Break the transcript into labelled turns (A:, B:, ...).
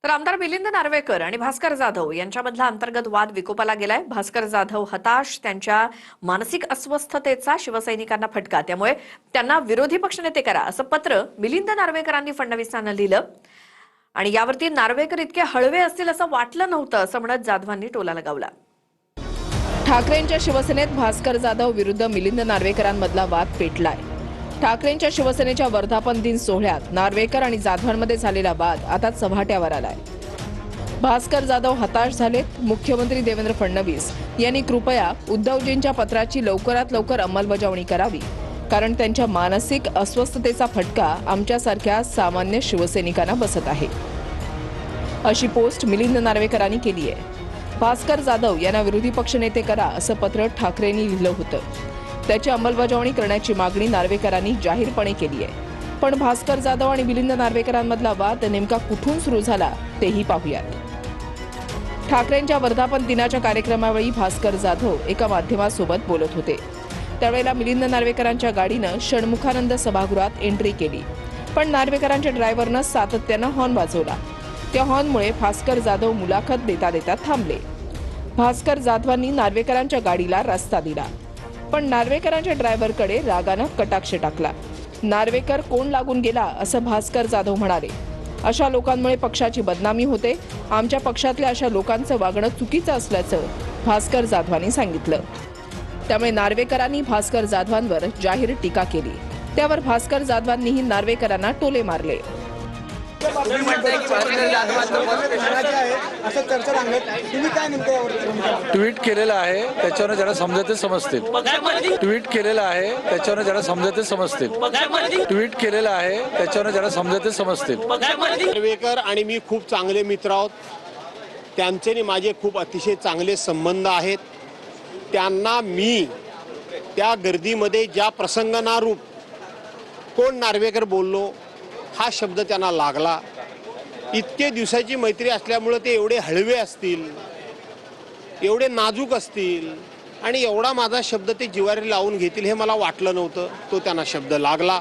A: तर आमदार मिलिंद नार्वेकर आणि भास्कर जाधव यांच्यामधला अंतर्गत वाद विकोपाला गेलाय। भास्कर जाधव हताश, त्यांच्या मानसिक अस्वस्थतेचा शिवसैनिकांना फटका, त्यामुळे त्यांना विरोधी पक्षनेते करा असं पत्र मिलिंद नार्वेकरांनी फडणवीसांना लिहिलं। आणि यावरती नार्वेकर इतके हळवे असतील असं वाटलं नव्हतं असं म्हणत जाधवांनी टोला लगावला।
B: ठाकरेंच्या शिवसेनेत भास्कर जाधव विरुद्ध मिलिंद नार्वेकरांमधला वाद पेटलाय। ठाकरेंच्या शिवसेनेच्या वर्धापन दिन सोहळ्यात नार्वेकर आणि जाधवांमध्ये झालेला वाद आता चव्हाट्यावर आलाय। भास्कर जाधव हताश झालेत। मुख्यमंत्री देवेंद्र फडणवीस यांनी कृपया उद्धवजींच्या पत्राची लवकरात लवकर अंमलबजावणी करावी, कारण त्यांच्या मानसिक अस्वस्थतेचा फटका आमच्यासारख्या सामान्य शिवसैनिकांना बसत आहे, अशी पोस्ट मिलिंद नार्वेकरांनी केली आहे। भास्कर जाधव यांना विरोधी पक्षनेते करा असं पत्र ठाकरेंनी लिहिलं होतं। त्याची अंमलबजावणी करण्याची मागणी नार्वेकरांनी जाहीरपणे केली आहे। पण भास्कर जाधव आणि मिलिंद नार्वेकरांमधला वाद नेमका कुठून सुरू झाला तेही पाहूयात। ठाकरेंच्या वर्धापन दिनाच्या कार्यक्रमावेळी भास्कर जाधव एका माध्यमासोबत बोलत होते। त्यावेळेला मिलिंद नार्वेकरांच्या गाडीनं षण्मुखानंद सभागृहात एंट्री केली, पण नार्वेकरांच्या ड्रायव्हरनं सातत्यानं हॉर्न वाजवला। त्या हॉर्नमुळे भास्कर जाधव मुलाखत देता देता थांबले। भास्कर जाधवांनी नार्वेकरांच्या गाडीला रस्ता दिला, पण नार्वेकरांच्या ड्रायव्हरकडे रागानं कटाक्ष टाकला। नार्वेकर कोण लागून गेला असं भास्कर जाधव म्हणाले। अशा लोकांमुळे पक्षाची बदनामी होते। आमच्या पक्षातल्या अशा लोकांचं वागणं चुकीचं असल्याचं भास्कर जाधवांनी सांगितलं। त्यामुळे नार्वेकरांनी भास्कर जाधवांवर जाहीर टीका केली। त्यावर भास्कर जाधवांनीही नार्वेकरांना टोले मारले।
C: ट्विट केलेलं आहे, त्याच्यावर ज्याला समजते समजतील। ट्विट केलेलं आहे, त्याच्यावर ज्याला समजते समजतील। ट्विट केलेलं आहे, त्याच्यावर ज्याला समजते समजतील।
D: नार्वेकर आणि मी खूप चांगले मित्र आहोत। त्यांचे आणि माझे खूप अतिशय चांगले संबंध आहेत। त्यांना मी त्या गर्दीमध्ये ज्या प्रसंगानुरूप कोण नार्वेकर बोललो हा शब्द त्यांना लागला। इतके दिवसाची मैत्री असल्यामुळे ते एवढे हळवे असतील, एवढे नाजूक असतील आणि एवढा माझा शब्द ते जिव्हारी लावून घेतील हे मला वाटलं नव्हतं। तो त्यांना शब्द लागला।